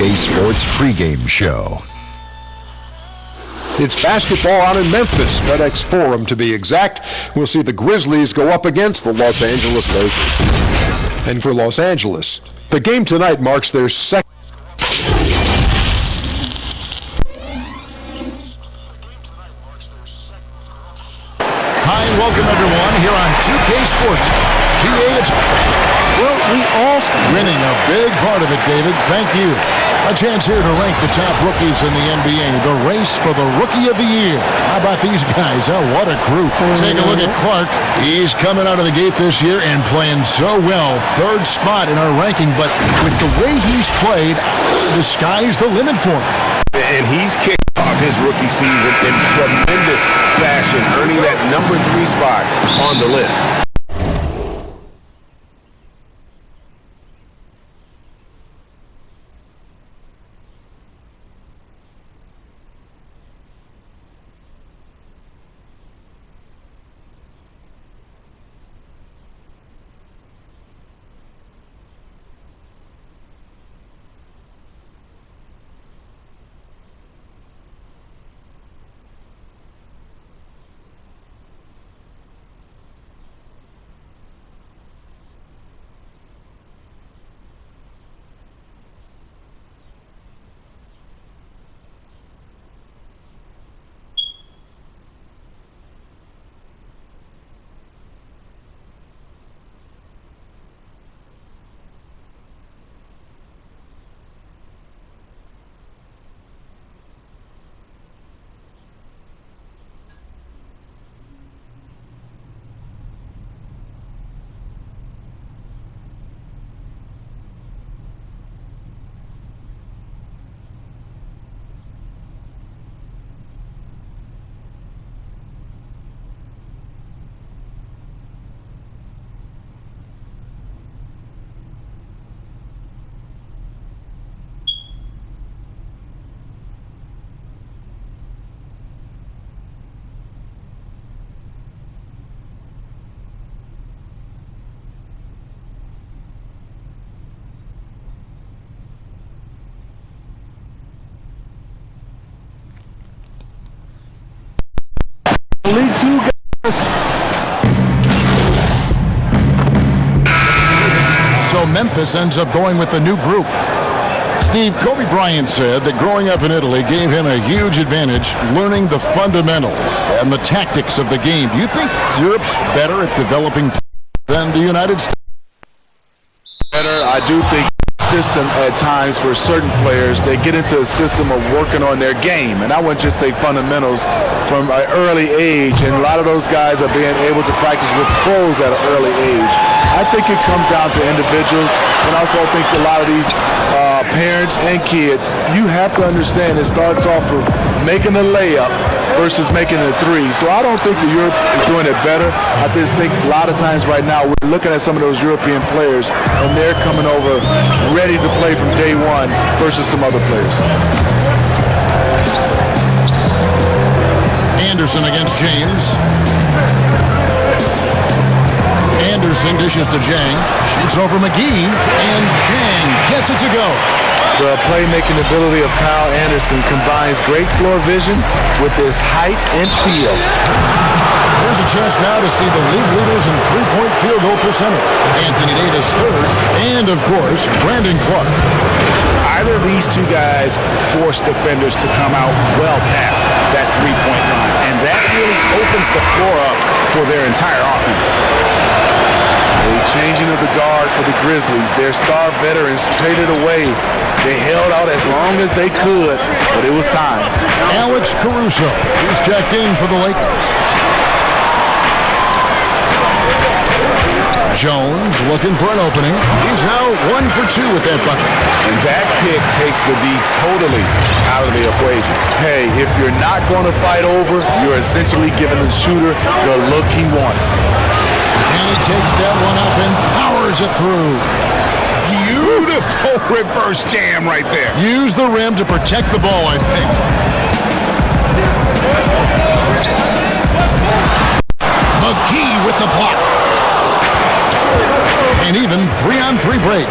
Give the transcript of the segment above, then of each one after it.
2K Sports pregame show. It's basketball on in Memphis, FedEx Forum to be exact. We'll see the Grizzlies go up against the Los Angeles Lakers. And for Los Angeles, the game tonight marks their second. Hi, and welcome everyone here on 2K Sports. Well, we all winning a big part of it, David. Thank you. A chance here to rank the top rookies in the NBA. The race for the Rookie of the Year. How about these guys? Oh, what a group. Take a look at Clark. He's coming out of the gate this year and playing so well. Third spot in our ranking, but with the way he's played, the sky's the limit for him. And he's kicked off his rookie season in tremendous fashion, earning that number 3 spot on the list. Only 2 guys. So Memphis ends up going with the new group. Steve, Kobe Bryant said that growing up in Italy gave him a huge advantage learning the fundamentals and the tactics of the game. Do you think Europe's better at developing than the United States? Better, I do think system at times for certain players, they get into a system of working on their game, and I wouldn't just say fundamentals from an early age, and a lot of those guys are being able to practice with pros at an early age. I think it comes down to individuals, and I also think a lot of these parents and kids, you have to understand it starts off with making a layup versus making a 3. So I don't think that Europe is doing it better. I just think a lot of times right now we're looking at some of those European players and they're coming over ready to play from day one versus some other players. Anderson against James. Anderson dishes to Jang. Shoots over McGee, and Jang gets it to go. The playmaking ability of Kyle Anderson combines great floor vision with his height and feel. Here's a chance now to see the league leaders in three-point field goal percentage. Anthony Davis third, and of course, Brandon Clark. Either of these 2 guys force defenders to come out well past that 3-point line, and that really opens the floor up for their entire offense. A changing of the guard for the Grizzlies. Their star veterans traded away. They held out as long as they could, but it was time. Alex Caruso, he's checked in for the Lakers. Jones looking for an opening. He's now 1 for 2 with that bucket. And that pick takes the D totally out of the equation. Hey, if you're not going to fight over, you're essentially giving the shooter the look he wants. And he takes that one up and powers it through. Beautiful reverse jam right there. Use the rim to protect the ball, I think. McGee with the block. An even 3-on-3 break.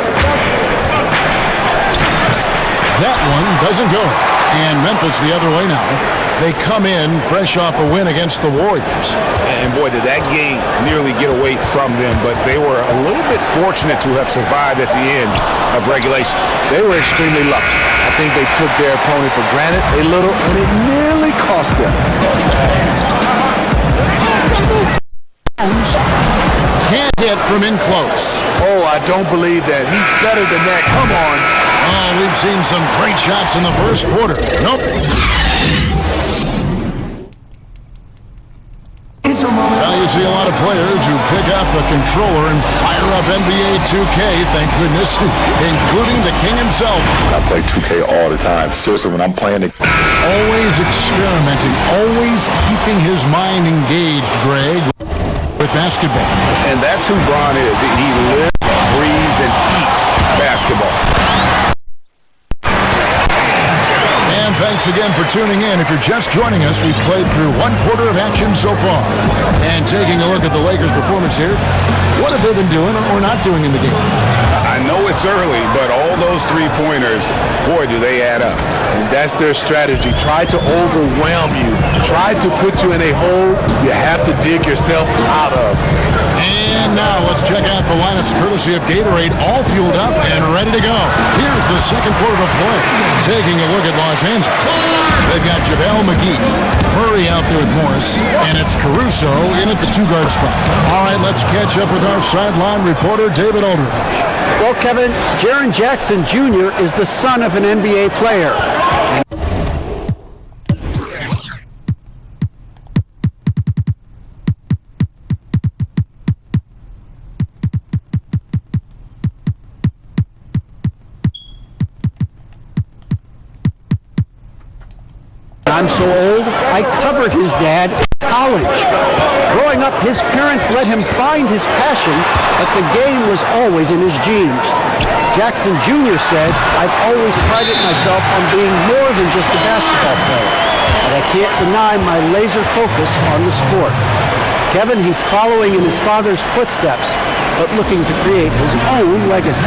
That one doesn't go. And Memphis the other way now. They come in fresh off a win against the Warriors. And boy, did that game nearly get away from them, but they were a little bit fortunate to have survived at the end of regulation. They were extremely lucky. I think they took their opponent for granted a little, and it nearly cost them. Can't hit from in close. Oh, I don't believe that. He's better than that. Come on. Oh, we've seen some great shots in the first quarter. Nope. Well, you see a lot of players who pick up a controller and fire up NBA 2K, thank goodness, including the king himself. I play 2K all the time. Seriously, when I'm playing it. Always experimenting, always keeping his mind engaged, Greg, with basketball. And that's who Bron is. He lives, breathes, and eats basketball. And thanks again for tuning in. If you're just joining us, we've played through one quarter of action so far. And taking a look at the Lakers' performance here, what have they been doing or not doing in the game? I know it's early, but all those three-pointers, boy, do they add up. And that's their strategy. Try to overwhelm you. Try to put you in a hole you have to dig yourself out of. And now let's check out the lineups courtesy of Gatorade, all fueled up and ready to go. Here's the second quarter of play. Taking a look at Los Angeles. They've got JaVale McGee, Murray out there with Morris, and it's Caruso in at the two-guard spot. All right, let's catch up with our sideline reporter, David Aldridge. Well, Kevin, Jaren Jackson Jr. is the son of an NBA player. I'm so old, I covered his dad in college. Growing up, his parents let him find his passion, but the game was always in his genes. Jackson Jr. said, I've always prided myself on being more than just a basketball player, but I can't deny my laser focus on the sport. Kevin, he's following in his father's footsteps, but looking to create his own legacy.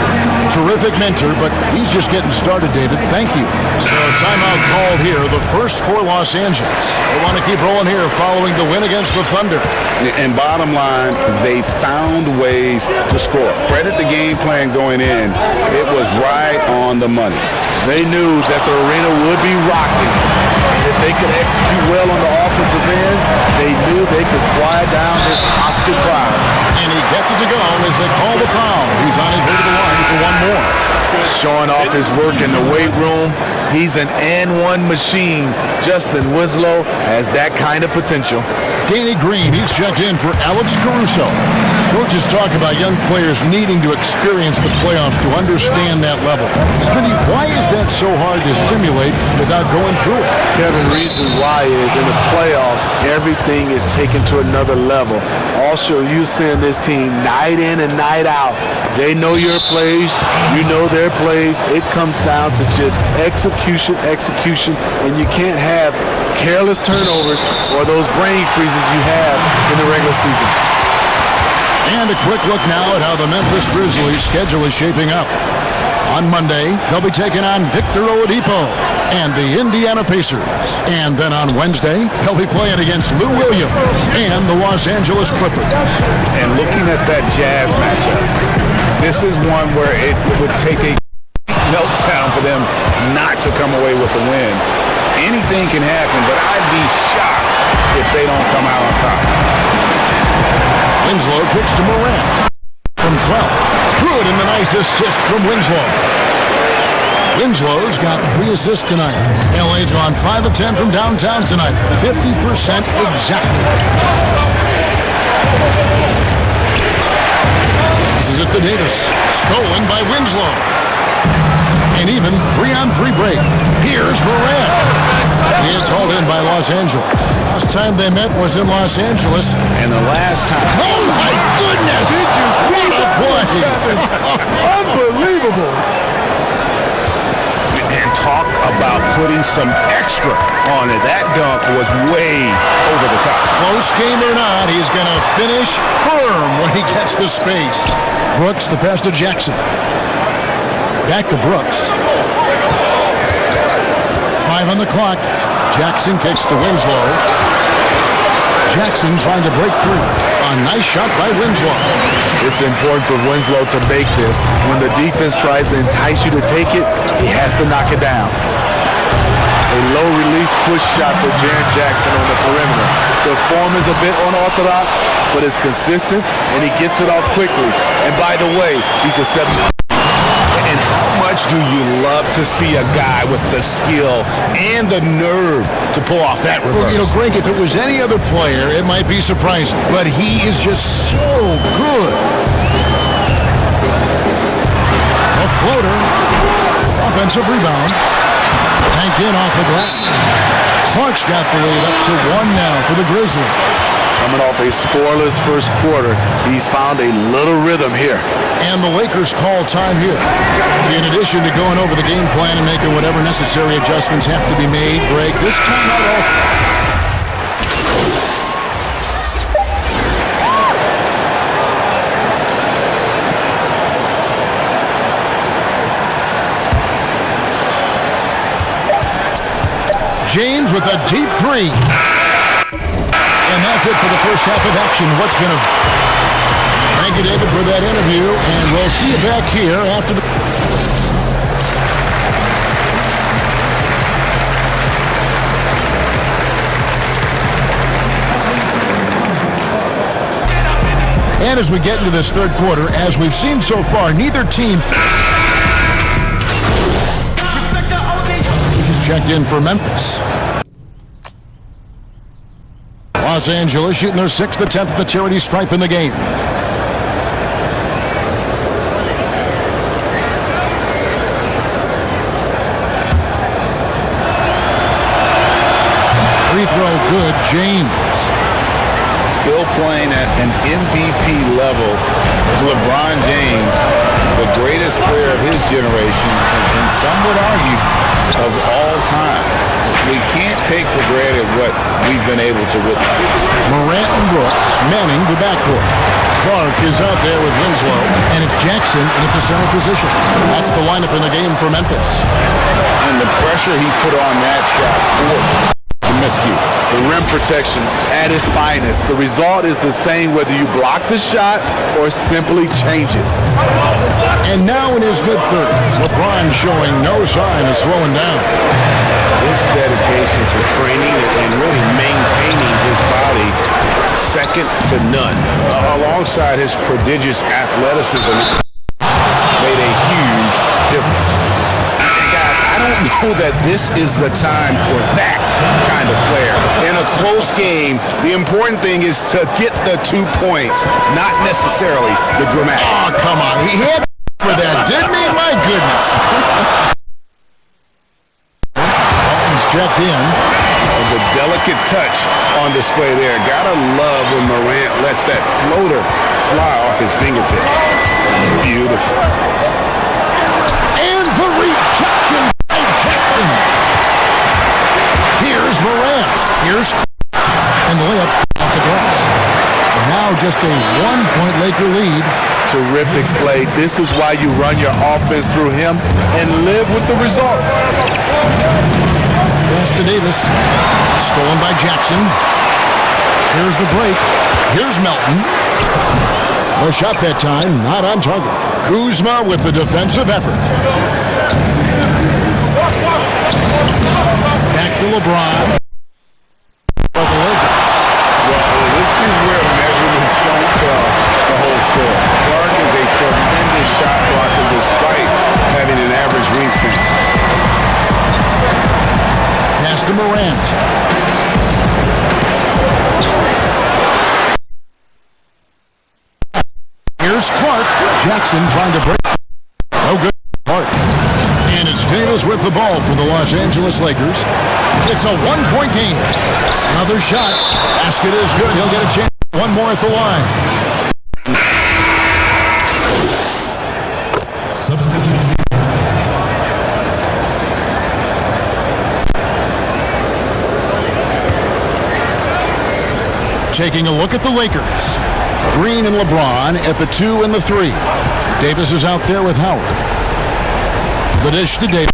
Terrific mentor, but he's just getting started, David. Thank you. So timeout called here, the first for Los Angeles. They want to keep rolling here following the win against the Thunder. And bottom line, they found ways to score. Credit the game plan going in. It was right on the money. They knew that the arena would be rocking. If they could execute well on the offensive end, they knew they could quiet down this hostile crowd. And he gets it to go as they call the foul. He's on his way to the line for one more. Showing off his work in the weight room. He's an and-one machine. Justin Winslow has that kind of potential. Danny Green, he's checked in for Alex Caruso. Coaches talk about young players needing to experience the playoffs to understand that level. Smitty, why is that so hard to simulate without going through it? Kevin, reason why is in the playoffs, everything is taken to another level. Also, you seeing this team night in and night out. They know your plays. You know their plays. It comes down to just execution, and you can't have careless turnovers or those brain freezes you have in the regular season. And a quick look now at how the Memphis Grizzlies' schedule is shaping up. On Monday, they'll be taking on Victor Oladipo and the Indiana Pacers. And then on Wednesday, they'll be playing against Lou Williams and the Los Angeles Clippers. And looking at that Jazz matchup, this is one where it would take a meltdown for them not to come away with the win. Anything can happen, but I'd be shocked if they don't come out on top. Winslow kicks to Morant from 12. Threw it in the nice assist from Winslow. Winslow's got 3 assists tonight. LA's gone 5 of 10 from downtown tonight. 50% exactly. This is it to Davis. Stolen by Winslow. And even 3-on-3 break. Here's Morant. It's hauled in by Los Angeles. Last time they met was in Los Angeles. And the last time... Oh, my goodness! Did you see the play? Unbelievable. And talk about putting some extra on it. That dunk was way over the top. Close game or not, he's going to finish firm when he gets the space. Brooks, the pass to Jackson. Back to Brooks. 9 on the clock. Jackson kicks to Winslow. Jackson trying to break through. A nice shot by Winslow. It's important for Winslow to make this. When the defense tries to entice you to take it, he has to knock it down. A low-release push shot for Jaren Jackson on the perimeter. The form is a bit unorthodox, but it's consistent, and he gets it off quickly. And by the way, he's a 7. And how much do you love to see a guy with the skill and the nerve to pull off that reverse? Well, Greg, if it was any other player, it might be surprising, but he is just so good. A floater. Offensive rebound. Tanked in off the glass. Clark's got the lead up to 1 now for the Grizzlies. Coming off a scoreless first quarter, he's found a little rhythm here. And the Lakers call time here. In addition to going over the game plan and making whatever necessary adjustments have to be made, Greg, this timeout also... James with a deep three. And that's it for the first half of action. What's going to... Thank you, David, for that interview. And we'll see you back here after the... And as we get into this third quarter, as we've seen so far, neither team... Checked in for Memphis. Los Angeles shooting their 6th attempt at the charity stripe in the game. Free throw good, James. Still playing at an MVP level. LeBron James, the greatest player of his generation, and some would argue of all time. We can't take for granted what we've been able to witness. Morant and Brooks manning the backcourt. Clark is out there with Winslow, and it's Jackson in the center position. That's the lineup in the game for Memphis. And the pressure he put on that shot forced the miscue. The rim protection at its finest. The result is the same whether you block the shot or simply change it. And now in his mid-30s, LeBron showing no sign of slowing down. His dedication to training and really maintaining his body, second to none. Alongside his prodigious athleticism, made a huge difference. And guys, I don't know that this is the time for that kind of flair. In a close game, the important thing is to get the 2 points, not necessarily the dramatic. Oh, come on. He had for that, didn't he? My goodness. Walton's checked in. The delicate touch on display there. Gotta love when Morant lets that floater fly off his fingertips. Beautiful. And the rejection by Jackson. Here's Morant. Here's... And the layup off the glass. And now just a 1-point Laker lead. Terrific play. This is why you run your offense through him and live with the results. Pass to Davis. Stolen by Jackson. Here's the break. Here's Melton. No shot that time. Not on target. Kuzma with the defensive effort. Back to LeBron. Well, this is where measurements don't tell the whole story. Clark is a tremendous shot blocker despite having an average wingspan. Pass to Morant. Here's Clark. Jackson trying to break. No good. Clark. And it's Davis with the ball for the Los Angeles Lakers. It's a 1-point game. Another shot. Basket is good. He'll get a chance. One more at the line. Taking a look at the Lakers. Green and LeBron at the 2 and the 3. Davis is out there with Howard. The dish to Davis.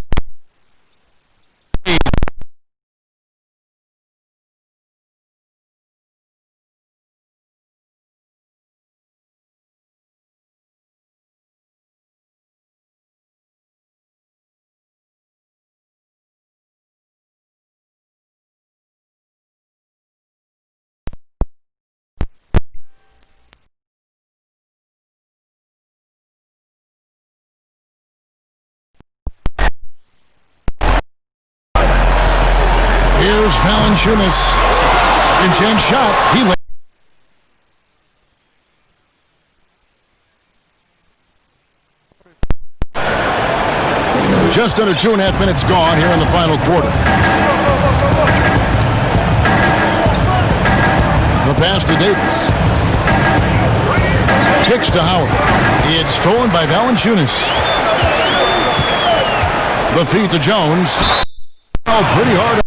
Here's Valanciunas. Second chance shot. He just under 2.5 minutes gone here in the final quarter. The pass to Davis. Kicks to Howard. It's stolen by Valanciunas. The feed to Jones. Oh, pretty hard.